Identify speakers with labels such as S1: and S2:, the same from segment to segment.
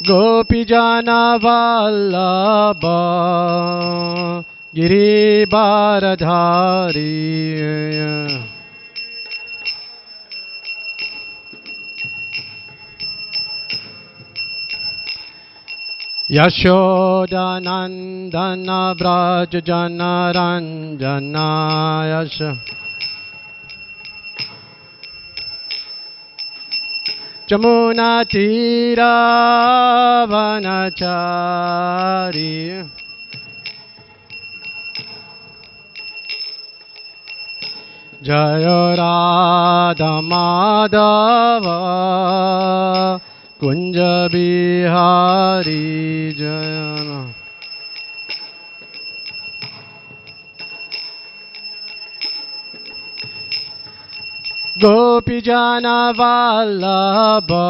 S1: Gopijana Vallabha Girivaradhari Yashodanandana Brajajana Ranjana Yasha Jamuna Tira Vanachari Jaya Radha Madhava Kunja Bihari Jaya Gopijana Vallabha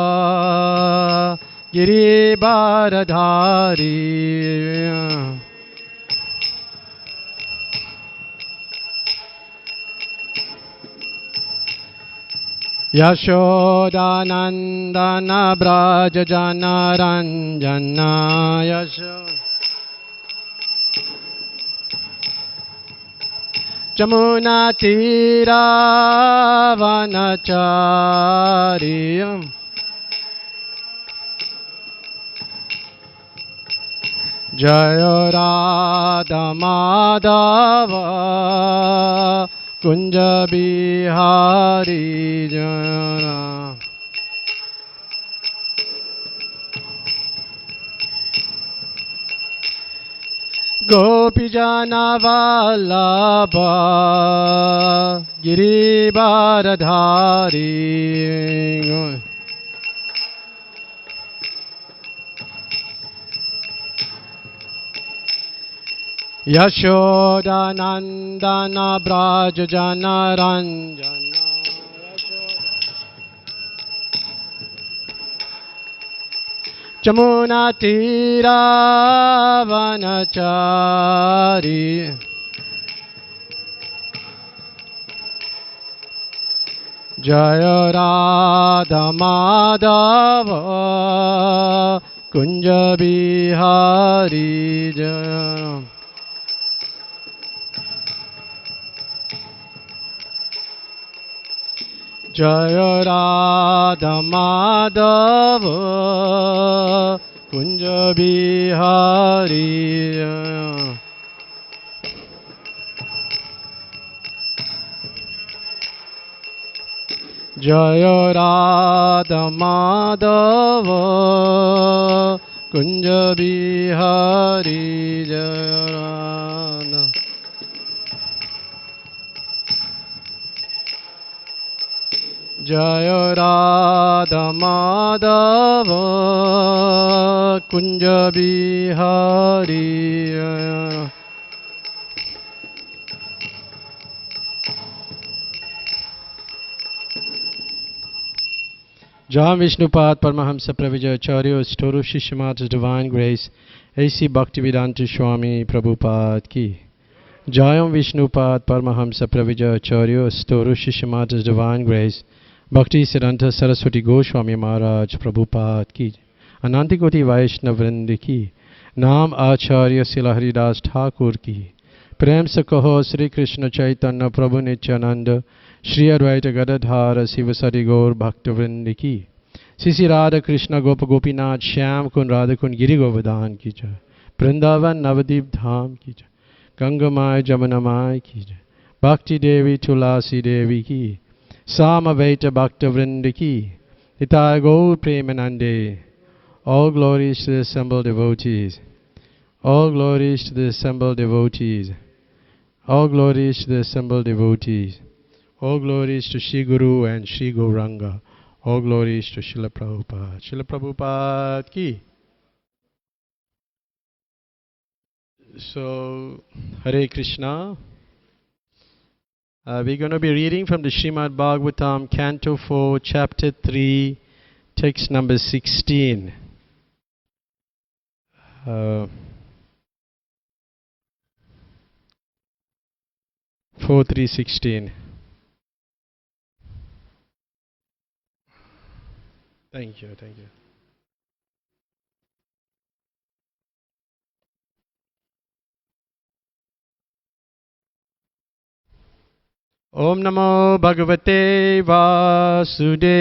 S1: Girivaradhari Yashodanandana Brajajana Ranjana Yashoda Jamuna Tira Vanachari Jaya Radha Madhava Kunja Bihari Jaya Gopijana Vallabha Girivaradhari Yashodanandana Brajajana Ranjana Jamuna Tira Vanachari Jaya Radha Madhava Kunja Bihari Jaya Jaya Radha Madhava Kunja Bihari Jaya Jaya Radha Madhava Kunja Bihari Jaya Radha Jaya Radha Madhava Kunja Bihari Jaya Jam Vishnupad Paramahamsa Pravijayacharya Storu Shishimat's Divine Grace A.C. Bhaktivedanta Swami Prabhupada Ki Jayam Vishnupad Paramahamsa Pravijayacharya Storu Shishimat's Divine Grace Bhakti Siddhanta Saraswati Goswami Maharaj Prabhupada Ki Anantikoti Vaishnav Vrindi Ki Naam Acharya Sila Haridas Thakur Ki Prem se kaho Sri Krishna Chaitanya Prabhu Nityananda Shri Advaita Gadadhara Sivasari Gaur Bhakta Vrindi Ki Sisi Radha Krishna Gopa Gopinath Shyam Kun Radha Kun Giri Govardhan Ki Jai Vrindavan Navadip Dham Ki Jai Gangamai Jamunamai Ki Jai Bhakti Devi Tulasi Devi Ki Samaveta Bhakta Vrinda Ki Nitai Gaur Premanande. All glories to the assembled devotees. All glories to the assembled devotees. All glories to the assembled devotees. All glories to Shri Guru and Shri Gauranga. All glories to Srila Prabhupada. Srila Prabhupada Ki. So, Hare Krishna. We're going to be reading from the Srimad Bhagavatam, Canto 4, Chapter 3, text number 16. 4:3:16. Thank you, thank you. Om Namo Bhagavate Vasudevaya.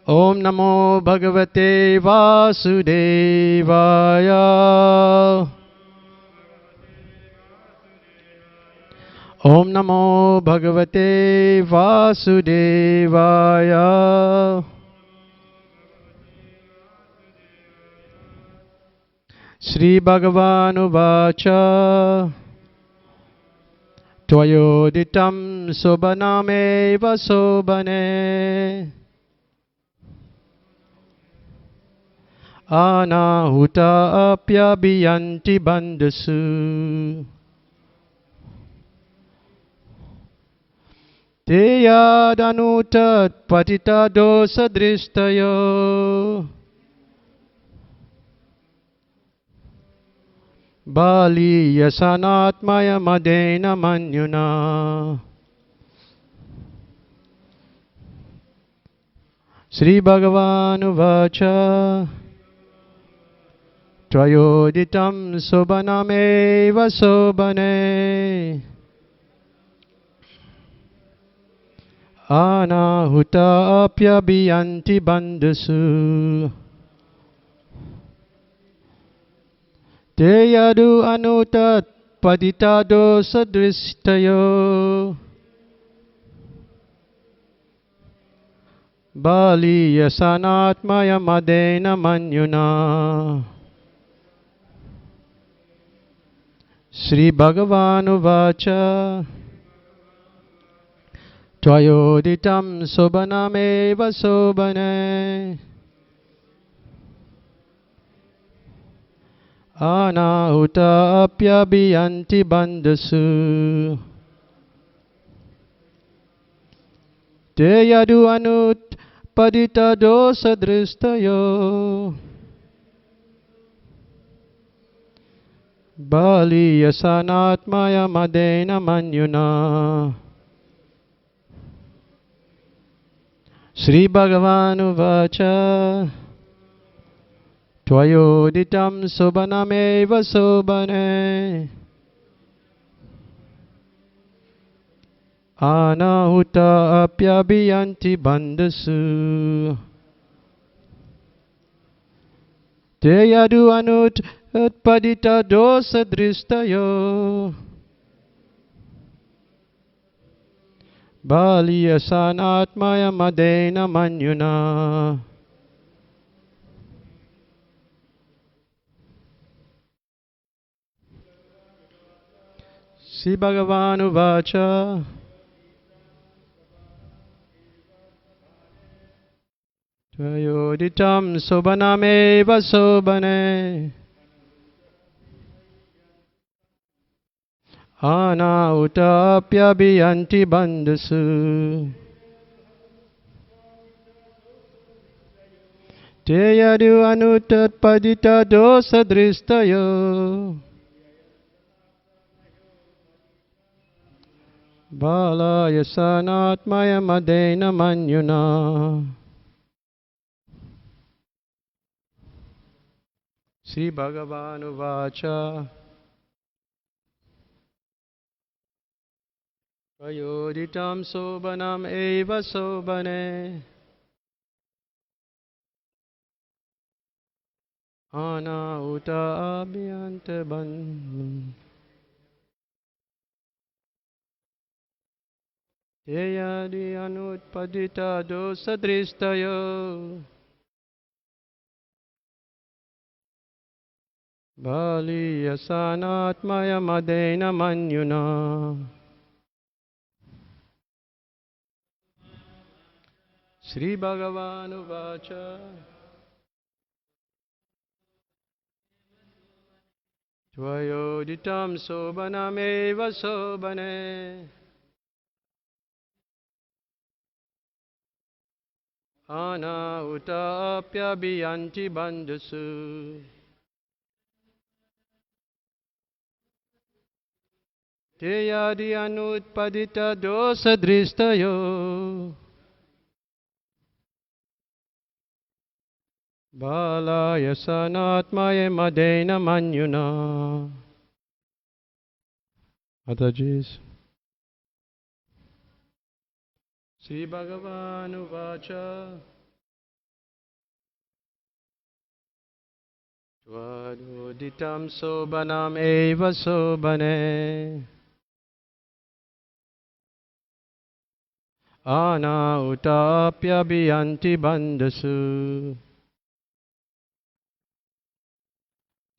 S1: Om Namo Bhagavate Vasudevaya. Om Namo Bhagavate Vasudevaya. Sri Bhagavanu Vacha. Tvayoditam Sobaname Vasobane. Anahuta apyabiyanti bandasu. Teyadanutat patita dosa dristayo. Bali yasanatmaya madena manyuna. Sri Bhagavanu Vacha. Tvayoditam sobaname vasobane. Anahuta apyabiyanti bandasu. Teyadu anutat padita dosa dristayo. Bali yasanatmaya madena manyuna. Sri Bhagavanu Vacha. Tvayoditam sobaname vasobane. Anahuta apyabiyanti bandasu. Teyadu anut padita dosa dristayo. Bali yasanatmaya madena manyuna. Sri Bhagavanu Vacha. Tvayoditam sobaname vasobane. Anahuta apyabiyanti bandasu. Teyadu anut padita dosa dristayo. Bali yasanatmaya madena manyuna. Sri Bhagavanu Vacha. Tvayoditam sobaname vasobane. Anahuta apyabiyanti bandasu. Teyadu anutat padita dosa dristayo. Bala yasanatmaya madena manyuna. Sri Bhagavanu Vacha. Tvayoditam sobanam eva sobane. Anahuta abhyanta ban. Teyadi anutpadita dosa dristayo. Bali yasanatmaya madena manyuna. Sri Bhagavanu Vacha. Tvayoditam sobaname vasobane. Anahuta apyabiyanti bandasu. Teyadi anutpadita dosa dristayo. Balaya sanatmaya madena manyuna. Matajis. Sri Bhagavan Uvacha. Tvaduditam sobanam eva sobane. Ana utapya biyanti bandasu.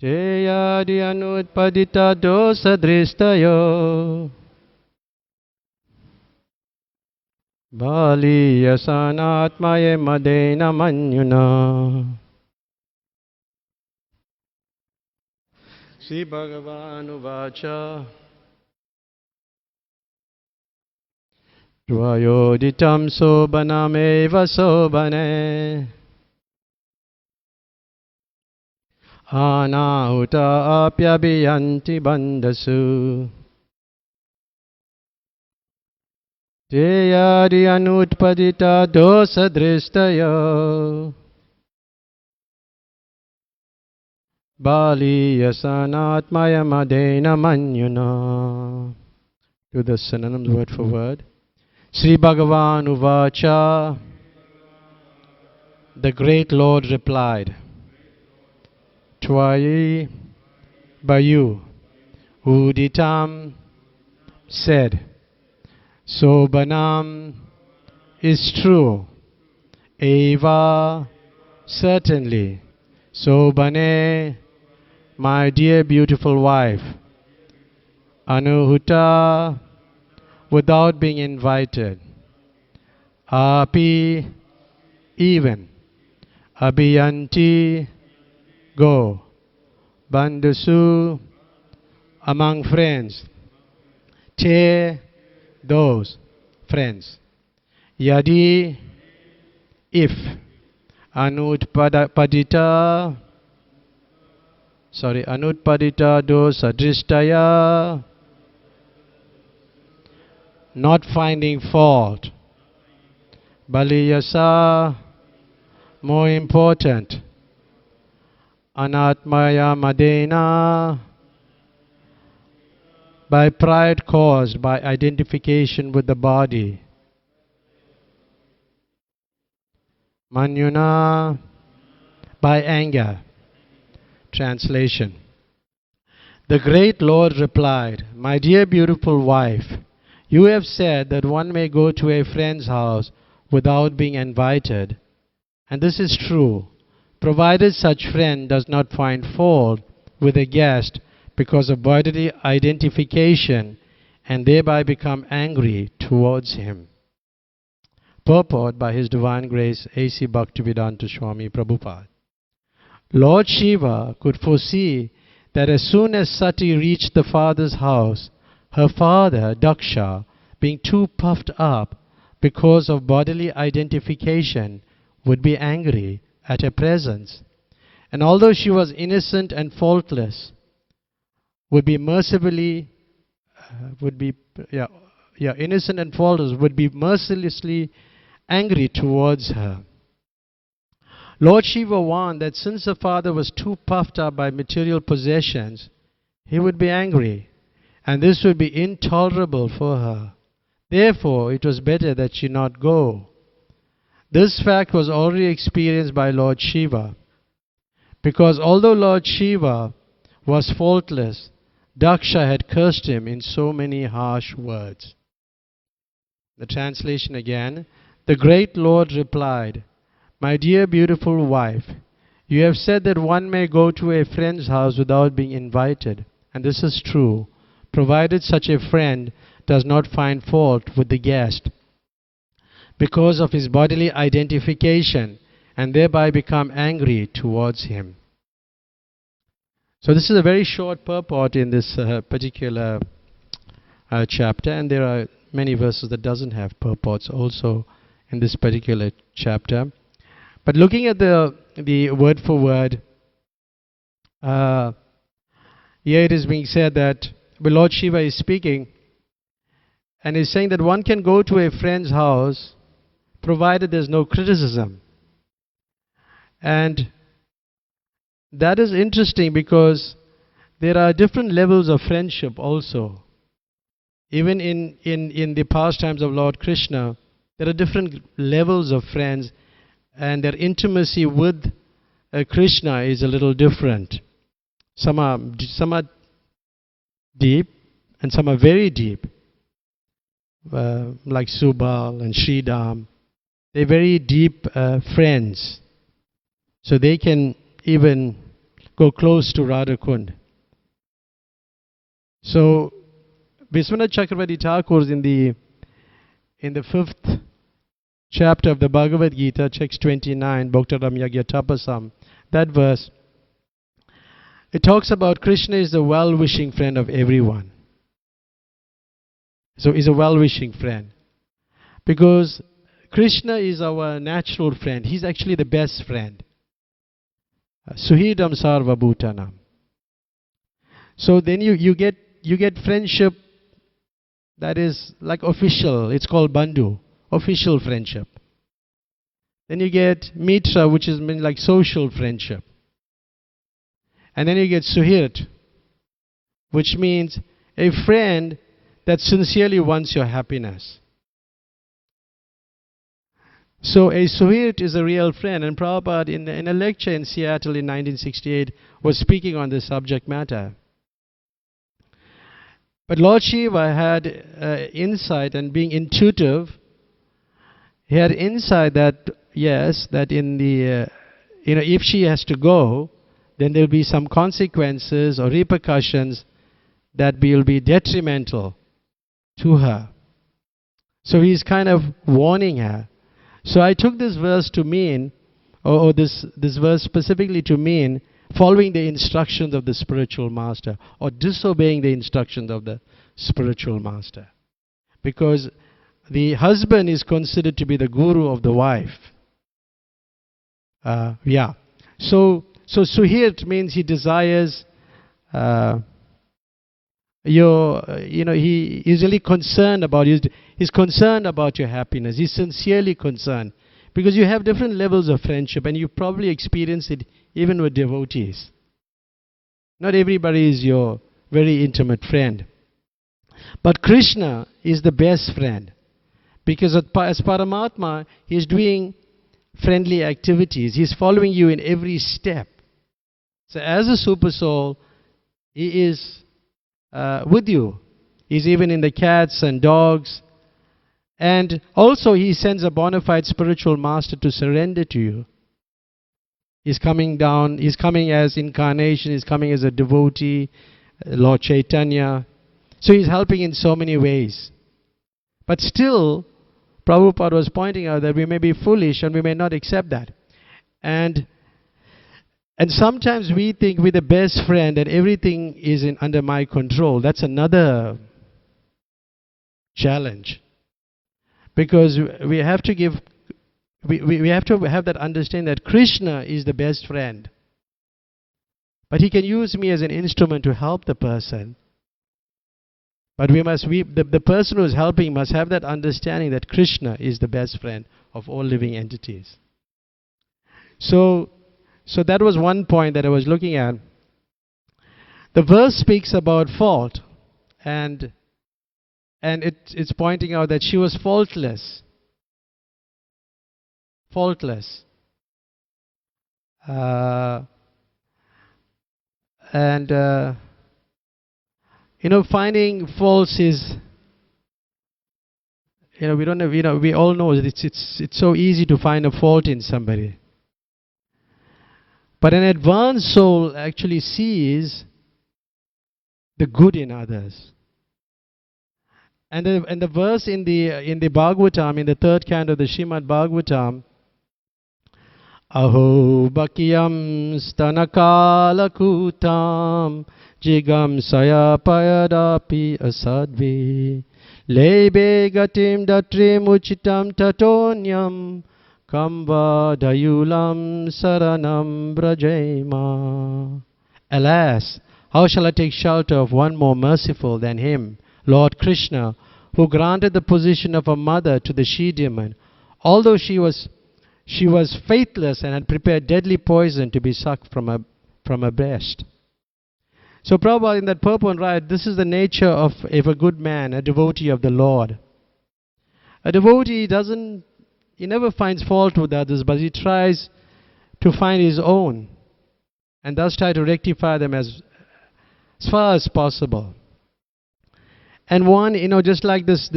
S1: Jeyadi anutpadita dosa dristayo. Bali yasanatmaye madena manyuna. Sri Bhagavan Uvacha. Dvayoditam sobanameva sobane. Anahuta apyabiyanti bandasu. Jeyadi anutpadita dosa dristayo. Bali yasanatmaya madena manyuna. Do the synonyms word for word. Sri Bhagavan Uvacha. The great Lord replied, Tvayi, by you, Uditam, said, Sobanam is true, Eva, certainly, Sobane, my dear beautiful wife, Anuhuta, without being invited, Api, even, Abhiyanti, go, Bandasu, among friends, Te, those, friends, Yadi, if, Anutpadita, dosa dristaya, not finding fault, Baliyasa, more important, Anatmaya madena, by pride caused by identification with the body. Manyuna, by anger. Translation. The great Lord replied, My dear beautiful wife, you have said that one may go to a friend's house without being invited. And this is true, provided such friend does not find fault with a guest because of bodily identification and thereby become angry towards him. Purport by His Divine Grace A.C. Bhaktivedanta Swami Prabhupada. Lord Shiva could foresee that as soon as Sati reached the father's house, her father, Daksha, being too puffed up because of bodily identification, would be angry at her presence. And although she was innocent and faultless, would be mercifully mercilessly angry towards her. Lord Shiva warned that since the father was too puffed up by material possessions, he would be angry, and this would be intolerable for her. Therefore, it was better that she not go. This fact was already experienced by Lord Shiva, because although Lord Shiva was faultless, Daksha had cursed him in so many harsh words. The translation again. The great Lord replied, My dear beautiful wife, you have said that one may go to a friend's house without being invited, and this is true, provided such a friend does not find fault with the guest because of his bodily identification and thereby become angry towards him. So this is a very short purport in this particular chapter, and there are many verses that doesn't have purports also in this particular chapter. But looking at the word for word, here it is being said that the Lord Shiva is speaking, and he's saying that one can go to a friend's house provided there's no criticism. And that is interesting because there are different levels of friendship also. Even in the pastimes of Lord Krishna, there are different levels of friends, and their intimacy with Krishna is a little different. Some are deep, and some are very deep, like Subal and Sridham. They're very deep friends, so they can even go close to Radhakund. So Vishwanath Chakravarti Thakur in the 5th chapter of the Bhagavad Gita, text 29, Bhaktaram Yagya Tapasam, that verse, it talks about Krishna is the well-wishing friend of everyone. So he's a well-wishing friend. Because Krishna is our natural friend. He's actually the best friend. Suhridam Sarva Bhutanam. So then you get friendship that is like official. It's called Bandhu, official friendship. Then you get Mitra, which is like social friendship. And then you get Suhirt, which means a friend that sincerely wants your happiness. So a Suhirt is a real friend, and Prabhupada in a lecture in Seattle in 1968 was speaking on this subject matter. But Lord Shiva had insight, and being intuitive, he had insight that yes, that in the if she has to go, then there will be some consequences or repercussions that will be detrimental to her. So he's kind of warning her. So I took this verse to mean, or this verse specifically to mean, following the instructions of the spiritual master, or disobeying the instructions of the spiritual master. Because the husband is considered to be the guru of the wife. So Suhirt means he desires he is really concerned about you. He's concerned about your happiness. He's sincerely concerned. Because you have different levels of friendship, and you probably experience it even with devotees. Not everybody is your very intimate friend. But Krishna is the best friend. Because as Paramatma, he is doing friendly activities. He's following you in every step. So as a super soul, he is with you. He's even in the cats and dogs. And also he sends a bona fide spiritual master to surrender to you. He's coming down, he's coming as incarnation, he's coming as a devotee, Lord Chaitanya. So he's helping in so many ways. But still, Prabhupada was pointing out that we may be foolish and we may not accept that. And sometimes we think we're the best friend and everything is under my control. That's another challenge. Because we have to have that understanding that Krishna is the best friend. But he can use me as an instrument to help the person. But the person who is helping must have that understanding that Krishna is the best friend of all living entities. So that was one point that I was looking at. The verse speaks about fault, and it's pointing out that she was faultless. Faultless. Finding faults is, we don't have, we all know it's so easy to find a fault in somebody. But an advanced soul actually sees the good in others. And the verse in the Bhagavatam, in the 3rd canto of the Srimad Bhagavatam, Aho Bhakyam Stanakala Kutam Jigam Sayapayadapi Asadvi Lebe Gatim Datrim Uchitam Tatonyam Kamba Dayulam Saranam Brajema. Alas, how shall I take shelter of one more merciful than him, Lord Krishna, who granted the position of a mother to the she-demon, although she was faithless and had prepared deadly poison to be sucked from from her breast. So Prabhupada in that purport writes, this is the nature of a good man, a devotee of the Lord. A devotee he never finds fault with others, but he tries to find his own and thus try to rectify them as far as possible. And one, just like this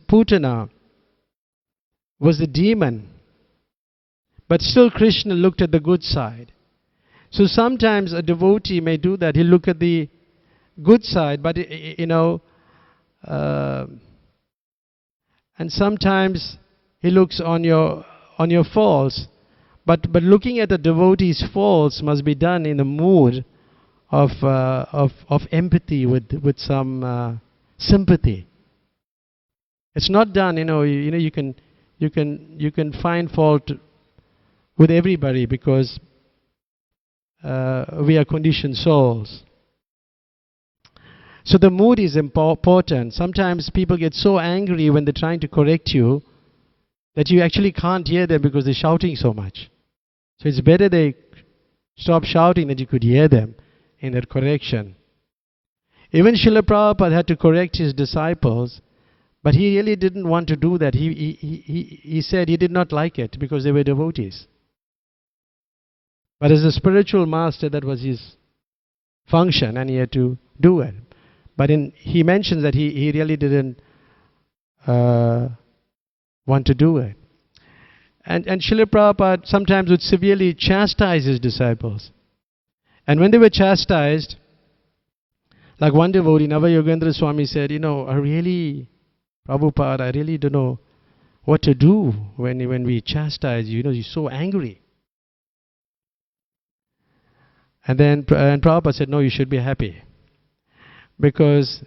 S1: Putana was the demon, but still Krishna looked at the good side. So sometimes a devotee may do that. He'll look at the good side, but and sometimes he looks on your faults. But looking at a devotee's faults must be done in a mood of empathy with some sympathy. It's not done, you can find fault with everybody because we are conditioned souls. So the mood is important. Sometimes people get so angry when they're trying to correct you that you actually can't hear them because they're shouting so much. So it's better they stop shouting than you could hear them in their correction. Even Srila Prabhupada had to correct his disciples, but he really didn't want to do that. He said he did not like it because they were devotees. But as a spiritual master, that was his function and he had to do it. But he mentions that he really didn't want to do it. And Srila Prabhupada sometimes would severely chastise his disciples. And when they were chastised, like one devotee, Navayogendra Swami said, Prabhupada, I really don't know what to do when we chastise you. You're so angry. And then Prabhupada said, no, you should be happy. Because,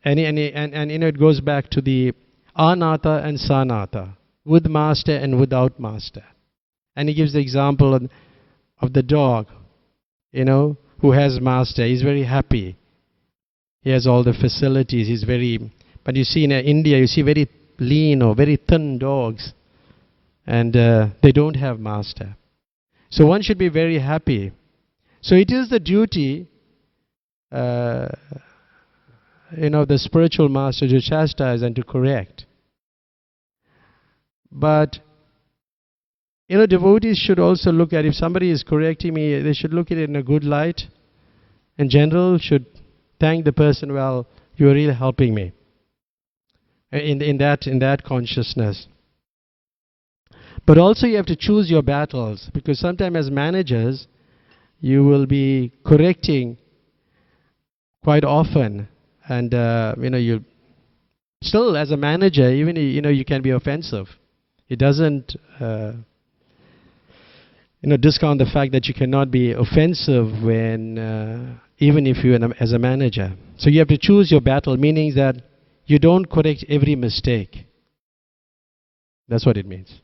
S1: it goes back to the anata and sanata, with master and without master. And he gives the example of the dog, who has master. He's very happy. He has all the facilities. But you see in India, you see very lean or very thin dogs. And they don't have master. So one should be very happy. So it is the duty, the spiritual master to chastise and to correct. But, devotees should also look at, if somebody is correcting me, they should look at it in a good light. In general, should thank the person, well, you are really helping me. In that consciousness. But also you have to choose your battles, because sometimes as managers, you will be correcting quite often, and you still as a manager, even you can be offensive. It doesn't discount the fact that you cannot be offensive when even if you as a manager. So you have to choose your battle, meaning that you don't correct every mistake. That's what it means.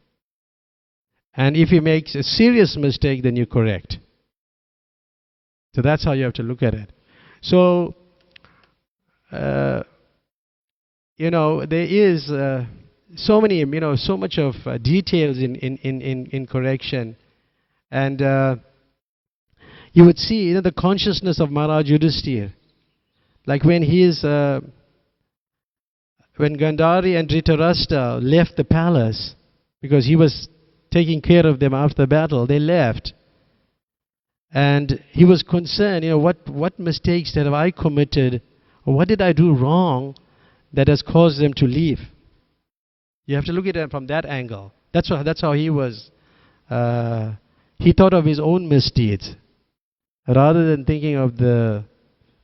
S1: And if he makes a serious mistake, then you correct. So that's how you have to look at it. So, there is so many, so much of details in correction. And you would see, the consciousness of Maharaj Yudhisthira. Like when when Gandhari and Dhritarashtra left the palace, because he was taking care of them after the battle, they left. And he was concerned, what mistakes that have I committed, or what did I do wrong that has caused them to leave? You have to look at it from that angle. That's how he was. He thought of his own misdeeds rather than thinking of the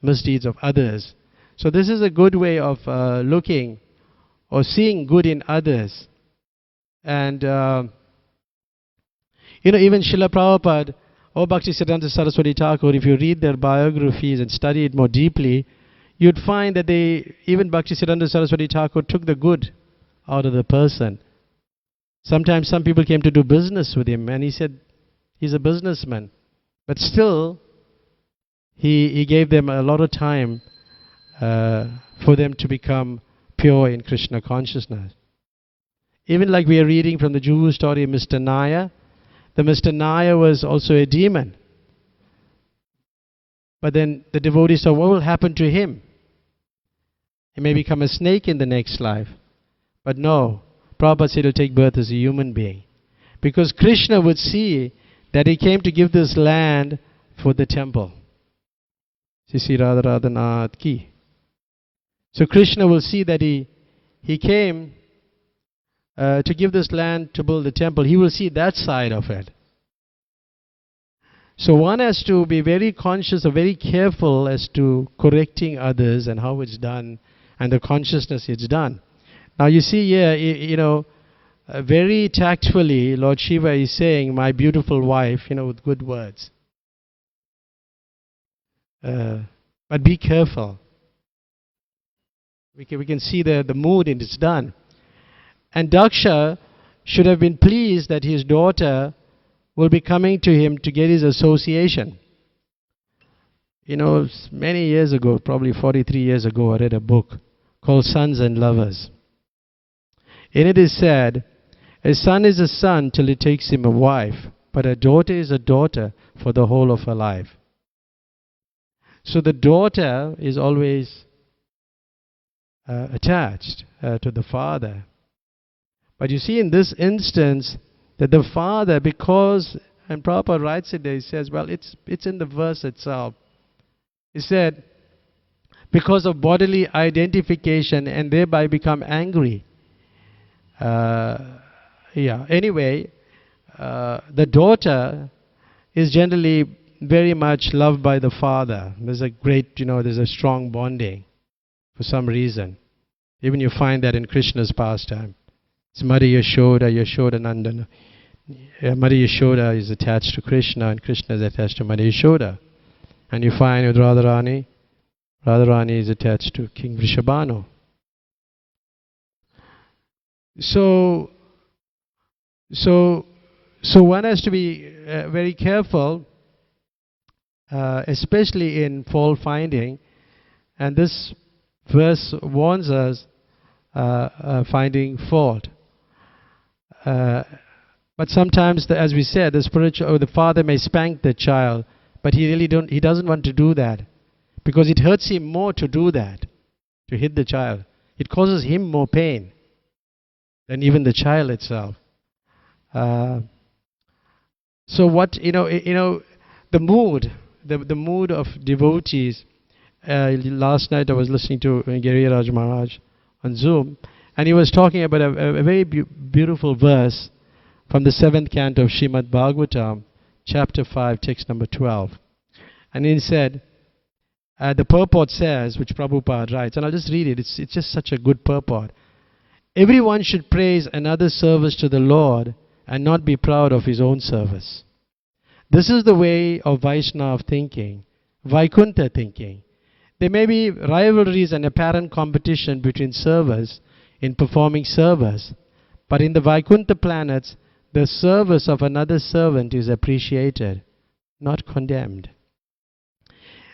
S1: misdeeds of others. So this is a good way of looking or seeing good in others. And even Srila Prabhupada or Bhaktisiddhanta Saraswati Thakur, if you read their biographies and study it more deeply, you'd find that even Bhaktisiddhanta Saraswati Thakur took the good out of the person. Sometimes some people came to do business with him, and he said he's a businessman. But still, he gave them a lot of time for them to become pure in Krishna consciousness. Even like we are reading from the Juhu story of Mr. Naya, the Mr. Naya was also a demon. But then the devotee saw, what will happen to him? He may become a snake in the next life. But no, Prabhupada said he'll take birth as a human being. Because Krishna would see that he came to give this land for the temple. Sisi Raghunath ki. So Krishna will see that he came to give this land to build the temple. He will see that side of it. So one has to be very conscious or very careful as to correcting others and how it's done and the consciousness it's done. Now you see here, very tactfully, Lord Shiva is saying, my beautiful wife, with good words. But be careful. We can see the mood and it's done. And Daksha should have been pleased that his daughter will be coming to him to get his association. Many years ago, probably 43 years ago, I read a book called Sons and Lovers. In it is said, a son is a son till he takes him a wife, but a daughter is a daughter for the whole of her life. So the daughter is always attached to the father. But you see in this instance that the father, because, and Prabhupada writes it there, he says, well, it's in the verse itself. He said, because of bodily identification and thereby become angry. Anyway, the daughter is generally very much loved by the father. There's a great, there's a strong bonding for some reason. Even you find that in Krishna's pastime. It's Mari Yashoda, Yashoda Nandana. Mari Yashoda is attached to Krishna and Krishna is attached to Mari Yashoda. And you find with Radharani is attached to King Vrishabhanu. So one has to be very careful, especially in fault finding. And this verse warns us finding fault. But sometimes, as we said, the father may spank the child, but he doesn't want to do that, because it hurts him more to do that, to hit the child. It causes him more pain than even the child itself. So what the mood of devotees. Last night I was listening to Giriraj Maharaj on Zoom, and he was talking about a very beautiful verse from the 7th canto of Srimad Bhagavatam, chapter 5, text number 12. And he said, the purport says, which Prabhupada writes, and I'll just read it, it's just such a good purport. Everyone should praise another's service to the Lord and not be proud of his own service. This is the way of Vaishnava thinking, Vaikuntha thinking. There may be rivalries and apparent competition between servers in performing service, but in the Vaikuntha planets, the service of another servant is appreciated, not condemned.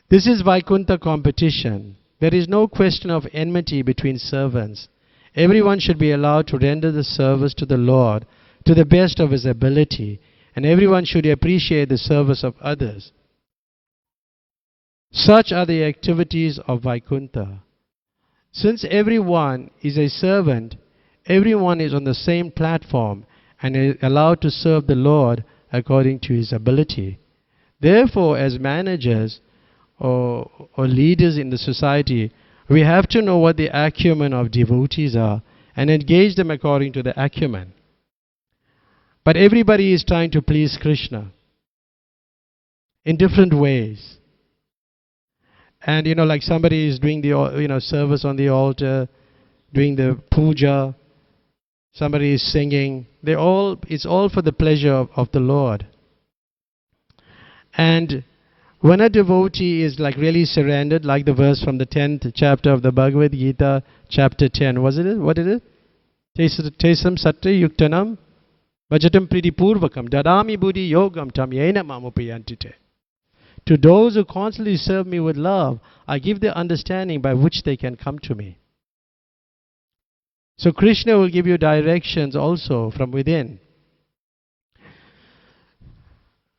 S1: This is Vaikuntha competition. There is no question of enmity between servants. Everyone should be allowed to render the service to the Lord to the best of his ability, and everyone should appreciate the service of others. Such are the activities of Vaikuntha. Since everyone is a servant, everyone is on the same platform and is allowed to serve the Lord according to his ability. Therefore, as managers or leaders in the society, we have to know what the acumen of devotees are and engage them according to the acumen. But everybody is trying to please Krishna in different ways. And like somebody is doing the service on the altar, doing the puja, somebody is singing. It's all for the pleasure of the Lord. And when a devotee is really surrendered, like the verse from the 10th chapter of the Bhagavad Gita, chapter 10, what is it? Tesam satya yuktanam bhajatam pridipurvakam dadami buddhi yogam tam yena mamupayantite. To those who constantly serve me with love, I give the understanding by which they can come to me. So Krishna will give you directions also from within.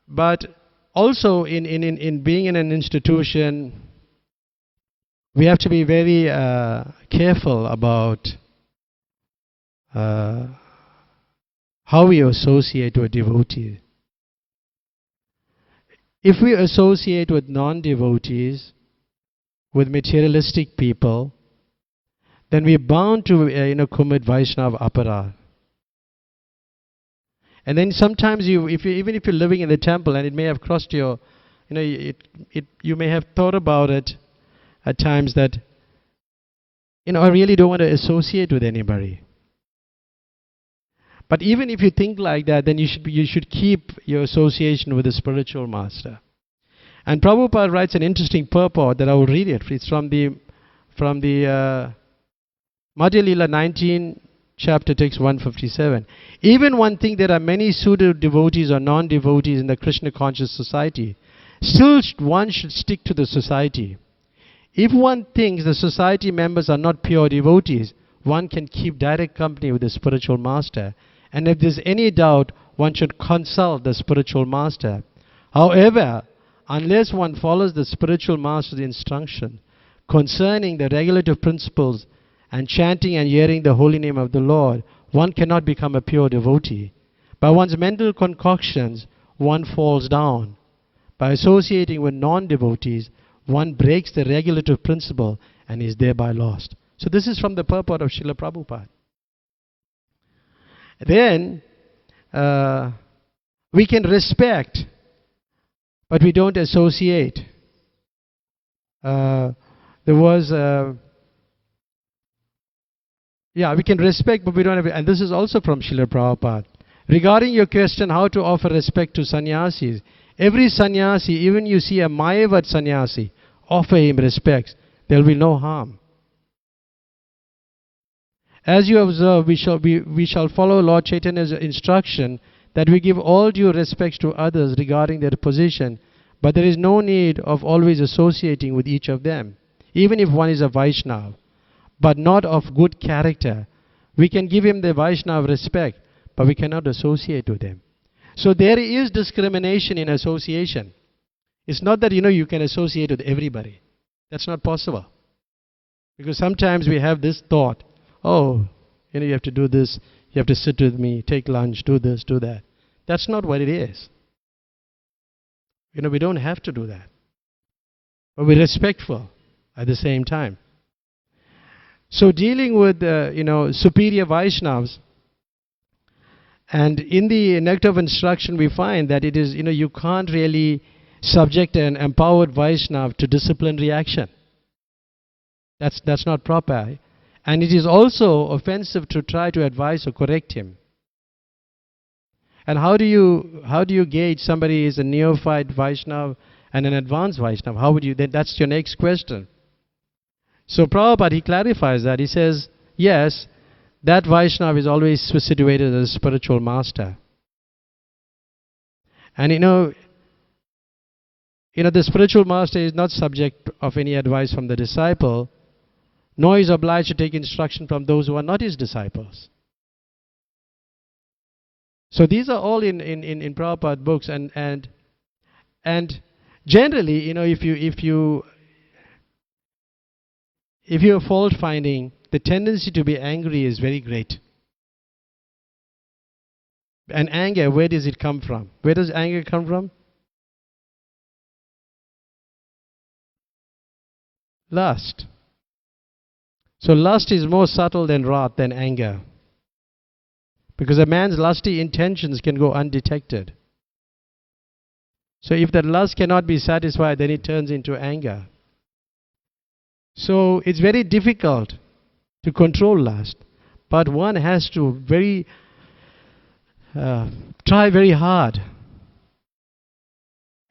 S1: But also in being in an institution, we have to be very careful about how we associate with devotees. If we associate with non-devotees, with materialistic people, then we're bound to commit Vaishnava aparad. And then sometimes even if you're living in the temple and it may have crossed your, you may have thought about it at times that, I really don't want to associate with anybody. But even if you think like that, then you should keep your association with the spiritual master. And Prabhupada writes an interesting purport that I will read it. It's from the Madhya Lila 19, chapter text 157. Even one thing there are many pseudo-devotees or non-devotees in the Krishna conscious society, still one should stick to the society. If one thinks the society members are not pure devotees, one can keep direct company with the spiritual master. And if there's any doubt, one should consult the spiritual master. However, unless one follows the spiritual master's instruction concerning the regulative principles and chanting and hearing the holy name of the Lord, one cannot become a pure devotee. By one's mental concoctions, one falls down. By associating with non-devotees, one breaks the regulative principle and is thereby lost. So this is from the purport of Srila Prabhupada. Then, we can respect, but we don't associate. We can respect, but we don't have, and this is also from Srila Prabhupada. Regarding your question, how to offer respect to sannyasis, every sannyasi, even you see a Mayavad sannyasi, offer him respects. There will be no harm. As you observe, we shall follow Lord Chaitanya's instruction that we give all due respects to others regarding their position, but there is no need of always associating with each of them, even if one is a Vaishnava, but not of good character. We can give him the Vaishnava respect, but we cannot associate with him. So there is discrimination in association. It's not that you can associate with everybody. That's not possible. Because sometimes we have this thought, you have to do this, you have to sit with me, take lunch, do this, do that. That's not what it is. We don't have to do that. But we're respectful at the same time. So dealing with, superior Vaishnavas, and in the Nectar of Instruction we find that it is, you can't really subject an empowered Vaishnava to disciplinary action. That's not proper. And it is also offensive to try to advise or correct him. And how do you gauge somebody is a neophyte Vaishnava and an advanced Vaishnava? How would you? That's your next question. So Prabhupada, he clarifies that. He says, yes, that Vaishnava is always situated as a spiritual master. And the spiritual master is not subject of any advice from the disciple, nor is obliged to take instruction from those who are not his disciples. So these are all in Prabhupada books, and generally, if you're fault finding, the tendency to be angry is very great. And anger, where does it come from? Where does anger come from? Lust. So lust is more subtle than wrath, than anger. Because a man's lusty intentions can go undetected. So if that lust cannot be satisfied, then it turns into anger. So it's very difficult to control lust. But one has to try very hard.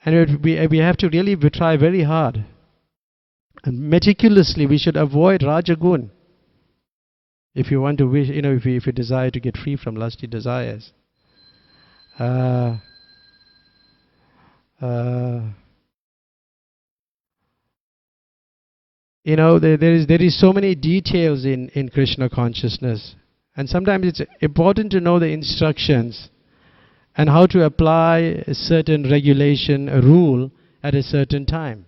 S1: And we have to really try very hard. And meticulously, we should avoid Rajagun. If you want to wish, if you desire to get free from lusty desires. There is so many details in Krishna consciousness. And sometimes it's important to know the instructions and how to apply a certain regulation, a rule at a certain time.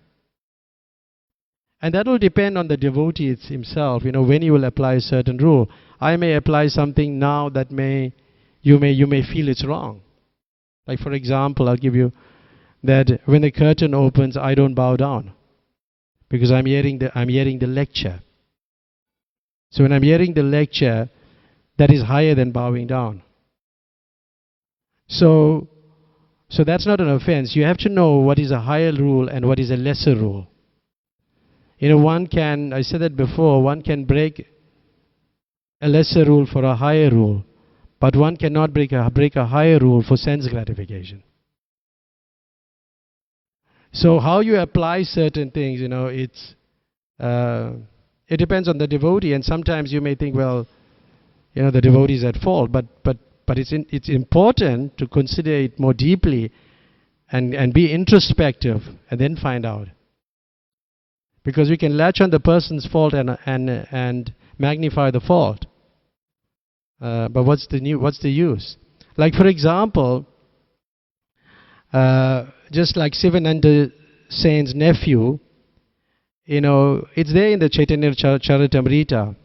S1: And that will depend on the devotee himself, when you will apply a certain rule. I may apply something now that you may feel it's wrong. Like for example, I'll give you that when the curtain opens, I don't bow down because I'm hearing the lecture. So when I'm hearing the lecture, that is higher than bowing down. So that's not an offense. You have to know what is a higher rule and what is a lesser rule. I said that before, one can break a lesser rule for a higher rule, but one cannot break a higher rule for sense gratification. So how you apply certain things, it depends on the devotee, and sometimes you may think, well, the devotee is at fault, but it's important to consider it more deeply and be introspective and then find out. Because we can latch on the person's fault and magnify the fault. But what's the use? Like for example, just like Sivananda Sen's nephew, it's there in the Chaitanya Charitamrita.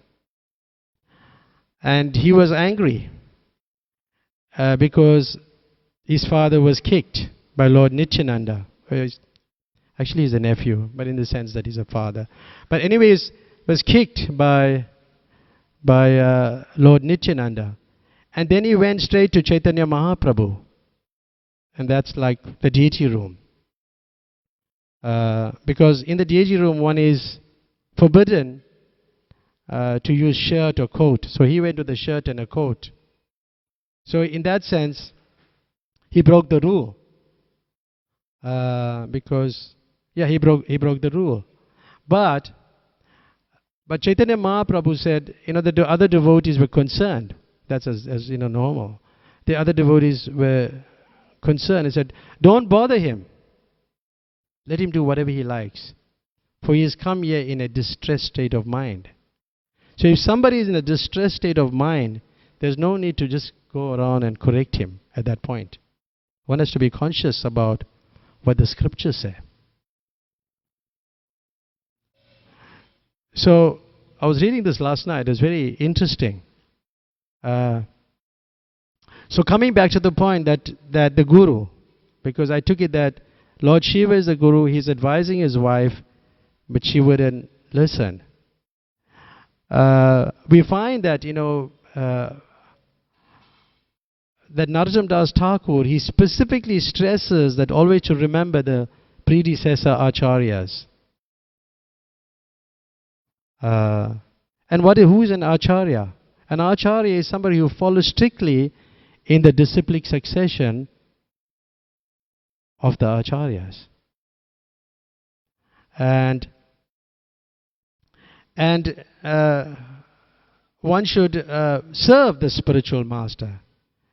S1: And he was angry because his father was kicked by Lord Nityananda. Actually, he's a nephew, but in the sense that he's a father. But anyways, was kicked by Lord Nityananda. And then he went straight to Chaitanya Mahaprabhu. And that's like the deity room. Because in the deity room, one is forbidden to use shirt or coat. So he went with a shirt and a coat. So in that sense, he broke the rule. He broke the rule. But Chaitanya Mahaprabhu said, the other devotees were concerned. That's as normal. The other devotees were concerned. He said, don't bother him. Let him do whatever he likes. For he has come here in a distressed state of mind. So if somebody is in a distressed state of mind, there's no need to just go around and correct him at that point. One has to be conscious about what the scriptures say. So I was reading this last night. It was very interesting. So coming back to the point that the guru, because I took it that Lord Shiva is the guru, he's advising his wife, but she wouldn't listen. We find that, that Narottam Das Thakur, he specifically stresses that always to remember the predecessor acharyas. And who is an acharya? An acharya is somebody who follows strictly in the disciplic succession of the acharyas. And one should serve the spiritual master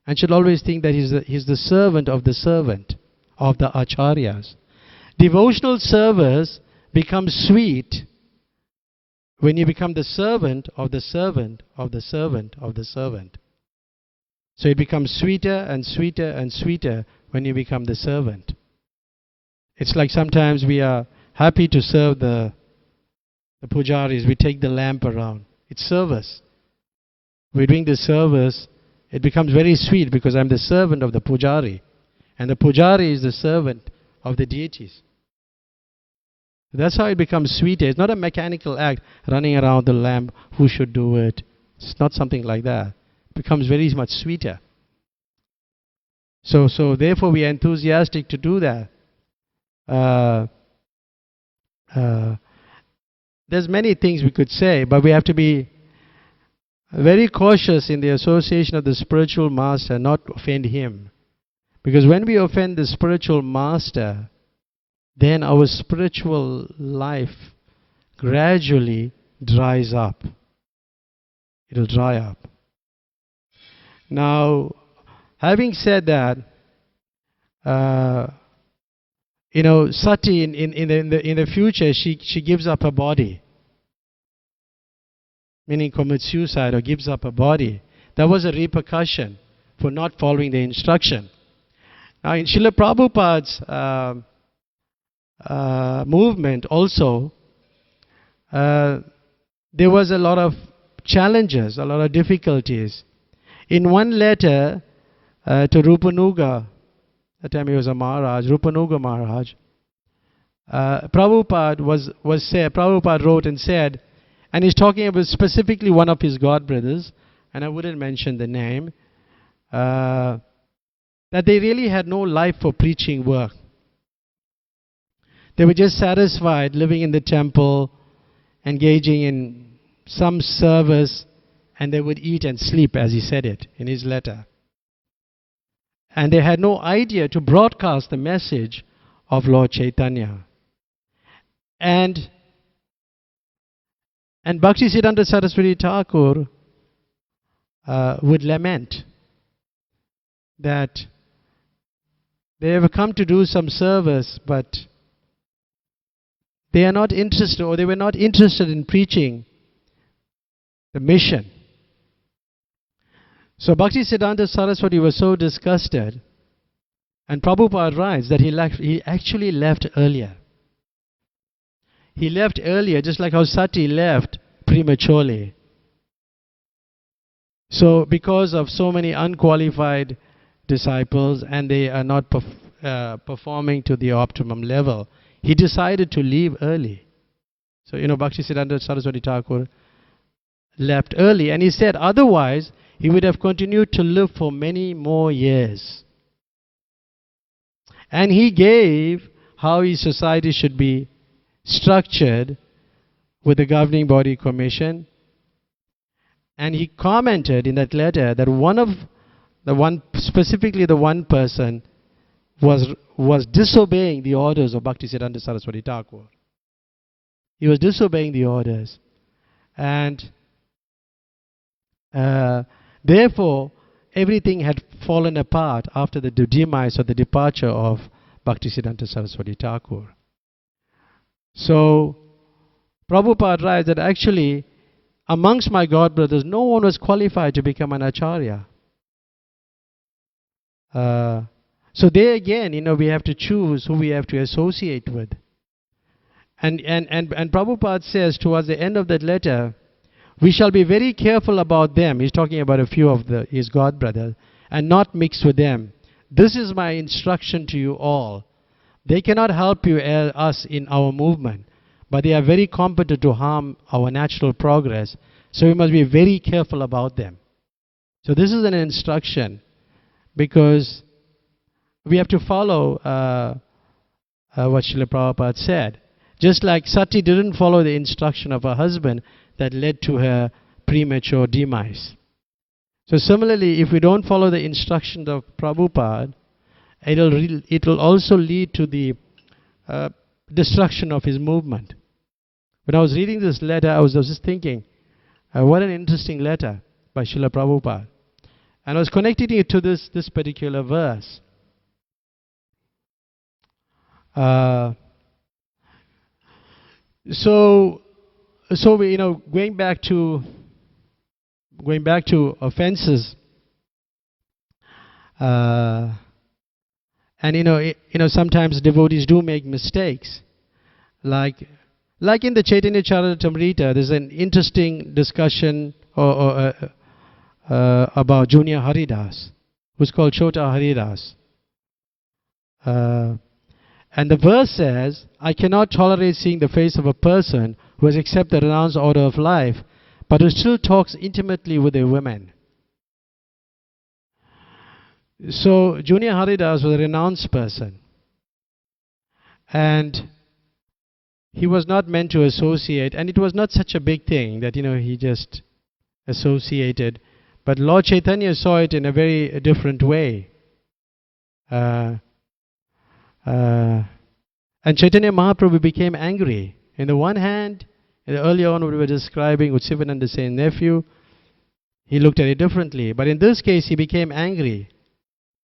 S1: and should always think that he's the servant of the acharyas. Devotional service becomes sweet when you become the servant of the servant of the servant of the servant. So it becomes sweeter and sweeter and sweeter when you become the servant. It's like sometimes we are happy to serve the pujaris. We take the lamp around. It's service. We're doing the service. It becomes very sweet because I'm the servant of the pujari. And the pujari is the servant of the deities. That's how it becomes sweeter. It's not a mechanical act, running around the lamp, who should do it. It's not something like that. It becomes very much sweeter. So therefore we are enthusiastic to do that. There's many things we could say, but we have to be very cautious in the association of the spiritual master, not offend him. Because when we offend the spiritual master, then our spiritual life gradually dries up. It will dry up. Now, having said that, Sati in the future, she gives up her body, meaning commits suicide or gives up her body. That was a repercussion for not following the instruction. Now in Srila Prabhupada's movement also, there was a lot of challenges, a lot of difficulties. In one letter to Rupanuga, that time he was a Maharaj, Rupanuga Maharaj, Prabhupada wrote and said, and he's talking about specifically one of his god brothers, and I wouldn't mention the name, that they really had no life for preaching work. They were just satisfied living in the temple, engaging in some service, and they would eat and sleep, as he said it in his letter. And they had no idea to broadcast the message of Lord Chaitanya. And Bhaktisiddhanta Saraswati Thakur would lament that they have come to do some service, but they are not interested, or they were not interested in preaching the mission. So Bhaktisiddhanta Saraswati was so disgusted, and Prabhupada writes that he actually left earlier. He left earlier, just like how Sati left prematurely. So because of so many unqualified disciples, and they are not performing to the optimum level, he decided to leave early. So, Bhaktisiddhanta Saraswati Thakur left early, and he said otherwise he would have continued to live for many more years. And he gave how his society should be structured with the governing body commission. And he commented in that letter that specifically the one person was disobeying the orders of Bhaktisiddhanta Saraswati Thakur. He was disobeying the orders. And therefore, everything had fallen apart after the demise or the departure of Bhaktisiddhanta Saraswati Thakur. So, Prabhupada writes that actually, amongst my god brothers, no one was qualified to become an acharya. So there again, we have to choose who we have to associate with. And Prabhupada says towards the end of that letter, we shall be very careful about them. He's talking about a few of his god brothers, and not mix with them. This is my instruction to you all. They cannot help us in our movement, but they are very competent to harm our natural progress. So we must be very careful about them. So this is an instruction, because we have to follow what Srila Prabhupada said. Just like Sati didn't follow the instruction of her husband, that led to her premature demise. So similarly, if we don't follow the instructions of Prabhupada, it will also lead to the destruction of his movement. When I was reading this letter, I was just thinking, what an interesting letter by Srila Prabhupada. And I was connecting it to this particular verse. So we, going back to offenses, and sometimes devotees do make mistakes, like in the Chaitanya Charitamrita, there's an interesting discussion about Junior Haridas, who's called Chota Haridas. And the verse says, I cannot tolerate seeing the face of a person who has accepted the renounced order of life, but who still talks intimately with a woman. So, Junior Haridas was a renounced person. And he was not meant to associate, and it was not such a big thing that, he just associated. But Lord Chaitanya saw it in a very different way. And Chaitanya Mahaprabhu became angry. On the one hand, earlier on we were describing with Sivananda saying nephew, he looked at it differently. But in this case, he became angry.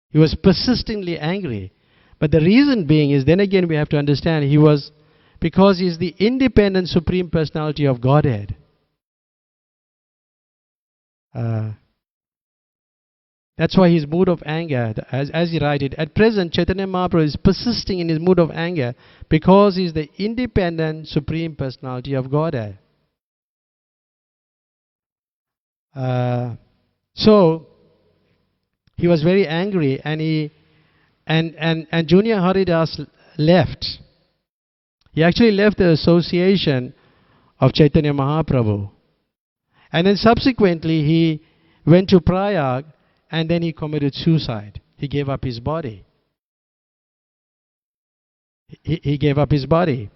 S1: He was persistently angry. But the reason being is, then again we have to understand, because he is the independent Supreme Personality of Godhead. That That's why his mood of anger, as he writes it, at present Chaitanya Mahaprabhu is persisting in his mood of anger because he is the independent Supreme Personality of Godhead. So he was very angry, and Junior Haridas left. He actually left the association of Chaitanya Mahaprabhu. And then subsequently he went to Prayag, and then he committed suicide. He gave up his body. He gave up his body.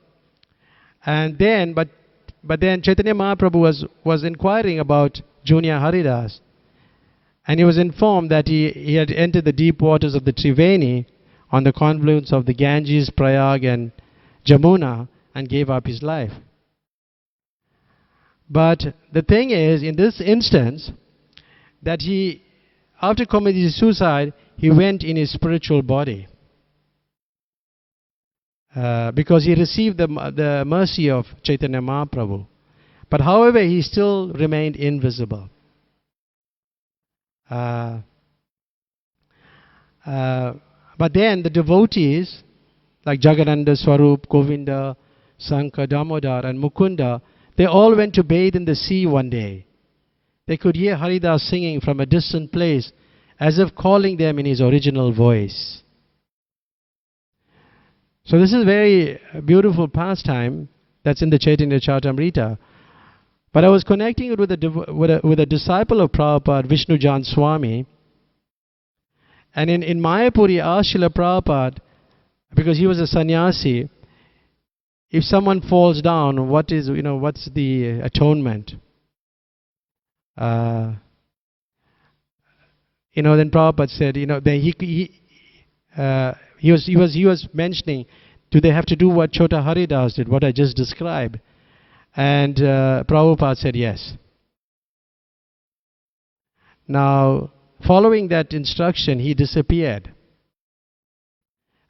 S1: And then, but then Chaitanya Mahaprabhu was inquiring about Junior Haridas. And he was informed that he had entered the deep waters of the Triveni on the confluence of the Ganges, Prayag and Jamuna, and gave up his life. But the thing is, in this instance, that he, after committing suicide, he went in his spiritual body. Because he received the mercy of Chaitanya Mahaprabhu. But however, he still remained invisible. But then the devotees, like Jagananda, Swarup, Govinda, Sankha, Damodar and Mukunda, they all went to bathe in the sea one day. They could hear Haridas singing from a distant place, as if calling them in his original voice. So this is a very beautiful pastime that's in the Chaitanya Charitamrita. But I was connecting it with a disciple of Prabhupada, Vishnu Jan Swami. And in Mayapur, he asked Srila Prabhupada, because he was a sannyasi, if someone falls down, what's the atonement? Then Prabhupada said, then he was mentioning, do they have to do what Chota Haridas did, what I just described? And Prabhupada said yes. Now, following that instruction, he disappeared.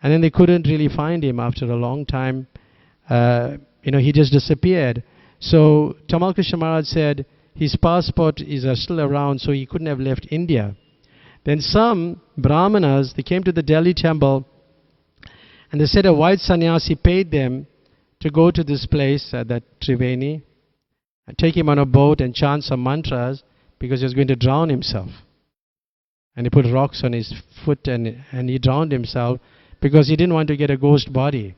S1: And then they couldn't really find him after a long time. He just disappeared. So Tamal Krishna Maharaj said his passport is still around, so he couldn't have left India. Then some Brahmanas, they came to the Delhi temple, and they said a white sannyasi paid them to go to this place, that Triveni, and take him on a boat and chant some mantras, because he was going to drown himself. And he put rocks on his foot and he drowned himself because he didn't want to get a ghost body.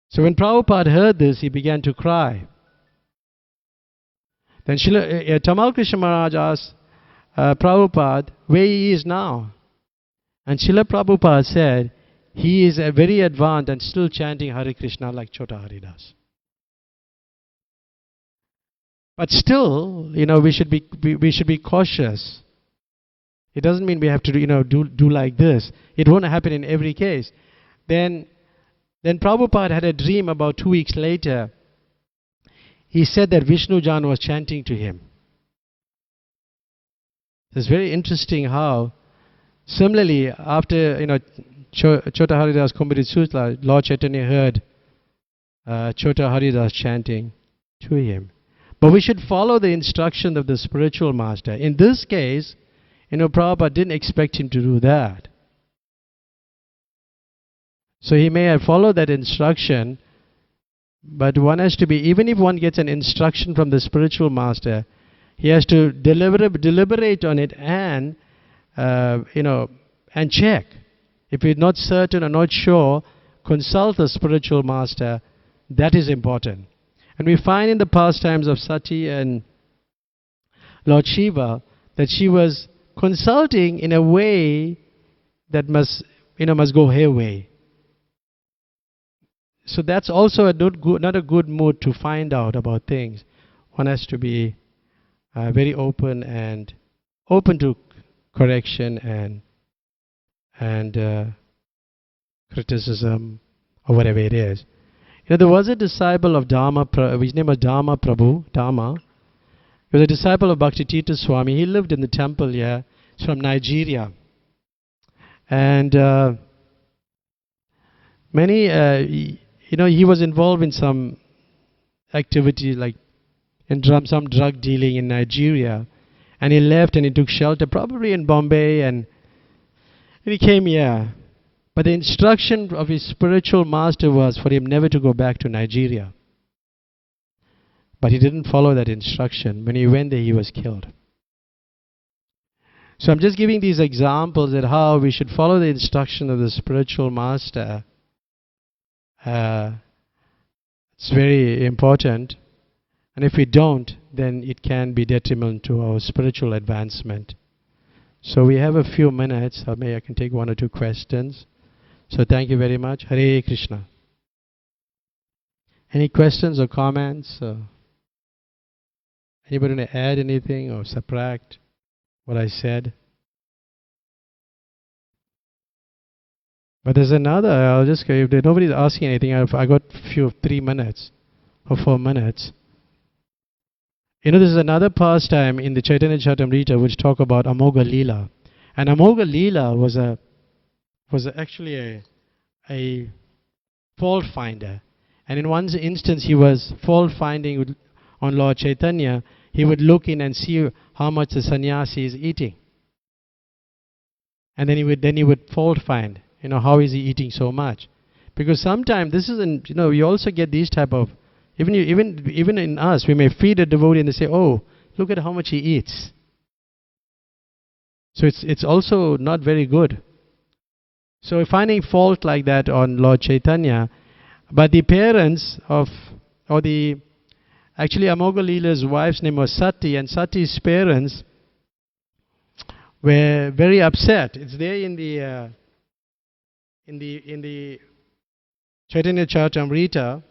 S1: So when Prabhupada heard this, he began to cry. Then Tamal Krishna Maharaj asked Prabhupada where he is now. And Srila Prabhupada said, he is very advanced and still chanting Hare Krishna like Chota Haridas. But still, we should be cautious. It doesn't mean we have to do like this. It won't happen in every case. Then Prabhupada had a dream about 2 weeks later. He said that Vishnu Jan was chanting to him. It's very interesting how, similarly, after Chota Haridas committed suicide, Lord Chaitanya heard Chota Haridas chanting to him. But we should follow the instruction of the spiritual master. In this case, Prabhupada didn't expect him to do that. So he may have followed that instruction, but one has to be, even if one gets an instruction from the spiritual master, he has to deliberate on it and check. If he's not certain or not sure, consult the spiritual master. That is important. And we find in the pastimes of Sati and Lord Shiva that she was consulting in a way that must go her way. So that's also not a good mood to find out about things. One has to be very open to correction and criticism or whatever it is. There was a disciple of Dharma, his name was Dharma Prabhu, Dharma. He was a disciple of Bhakti Tirtha Swami. He lived in the temple here. He's from Nigeria. And he was involved in some activity like in some drug dealing in Nigeria. And he left and he took shelter probably in Bombay, and he came here. But the instruction of his spiritual master was for him never to go back to Nigeria. But he didn't follow that instruction. When he went there, he was killed. So I'm just giving these examples at how we should follow the instruction of the spiritual master. It's very important. And if we don't, then it can be detrimental to our spiritual advancement. So we have a few minutes. Maybe I can take one or two questions. So thank you very much. Hare Krishna. Any questions or comments? Anybody want to add anything or subtract what I said? But there's another, I'll just go, if nobody's asking anything, I got 3 minutes or 4 minutes. This is another pastime in the Chaitanya Charitamrita which talk about Amoga Leela. And Amoga Leela was actually a fault finder. And in one instance he was fault finding on Lord Chaitanya. He would look in and see how much the sannyasi is eating. And then he would fault find, how is he eating so much? Because sometimes this isn't, you also get these type of, even in us, we may feed a devotee and they say, oh, look at how much he eats. So it's also not very good. So finding fault like that on Lord Chaitanya, but the parents actually Amoga Leela's wife's name was Sati, and Sati's parents were very upset. It's there in the Chaitanya Charitamrita,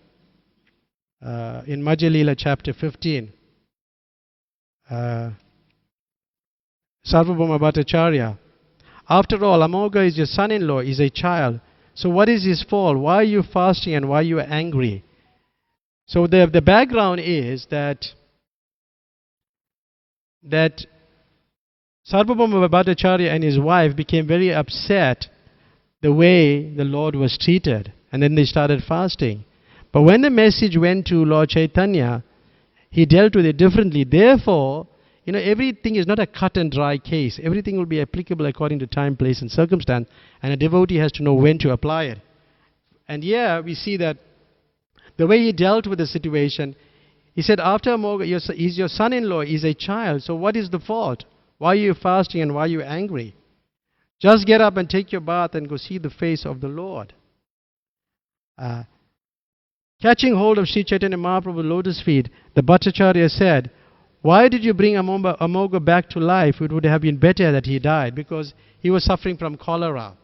S1: in Madhya Leela chapter 15. Sarvabhauma Bhattacharya. After all, Amoga is your son-in-law, is a child. So what is his fault? Why are you fasting and why are you angry? So the background is that Sarvabhauma Bhattacharya and his wife became very upset the way the Lord was treated. And then they started fasting. But when the message went to Lord Chaitanya, he dealt with it differently. Therefore, everything is not a cut and dry case. Everything will be applicable according to time, place and circumstance. And a devotee has to know when to apply it. And here we see that the way he dealt with the situation, he said, after Amoga, your son-in-law is a child, so what is the fault? Why are you fasting and why are you angry? Just get up and take your bath and go see the face of the Lord. Catching hold of Sri Chaitanya Mahaprabhu's lotus feet, the Bhattacharya said, why did you bring Amoga back to life? It would have been better that he died, because he was suffering from cholera.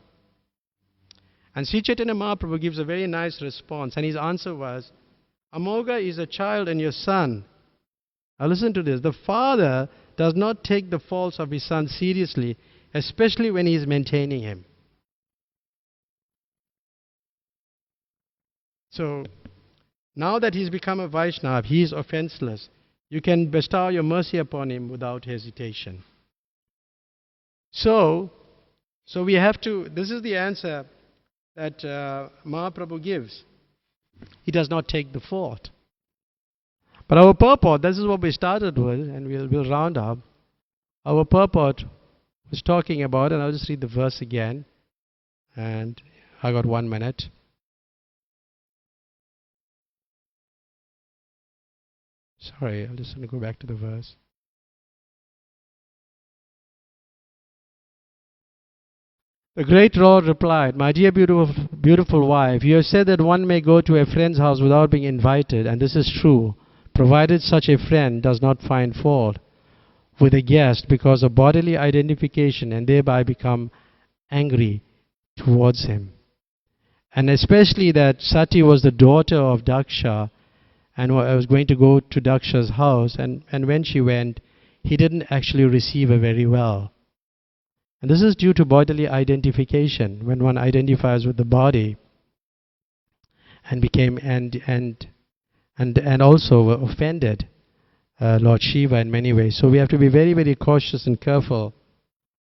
S1: And Sri Chaitanya Mahaprabhu gives a very nice response, and his answer was, Amoga is a child and your son. Now listen to this. The father does not take the faults of his son seriously, especially when he is maintaining him. So, now that he's become a Vaishnava, he is offenseless. You can bestow your mercy upon him without hesitation. So we have to, this is the answer that Mahaprabhu gives. He does not take the fault. But our purport, this is what we started with, and we'll round up. Our purport was talking about, and I'll just read the verse again, and I got 1 minute. Sorry, I'll just go back to the verse. The great Lord replied, my dear beautiful wife, you have said that one may go to a friend's house without being invited, and this is true, provided such a friend does not find fault with a guest because of bodily identification and thereby become angry towards him. And especially that Sati was the daughter of Daksha, and I was going to go to Daksha's house, and when she went, he didn't actually receive her very well. And this is due to bodily identification. When one identifies with the body and became and also offended Lord Shiva in many ways. So we have to be very, very cautious and careful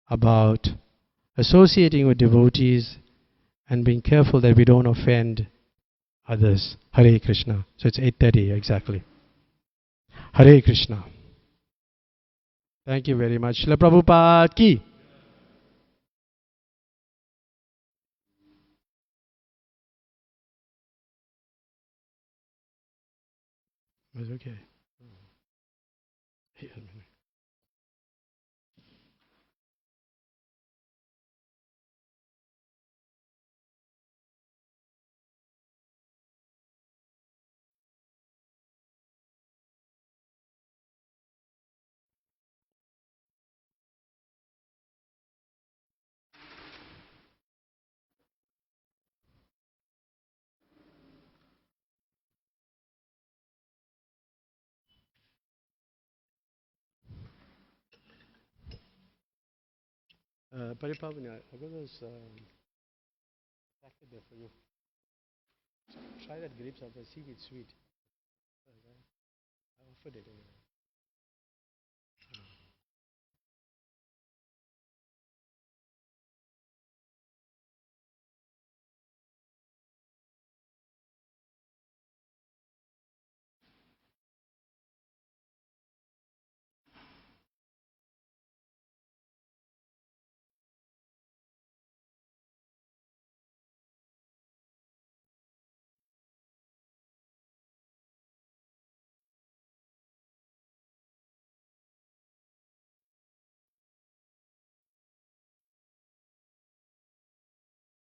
S1: about associating with devotees and being careful that we don't offend others. Hare Krishna. So it's 8:30 exactly. Hare Krishna. Thank you very much. Srila Prabhupada ki. It's okay. Paripavani, I got this packet there for you. Try that grapes out there. See, it's sweet. I offered it anyway.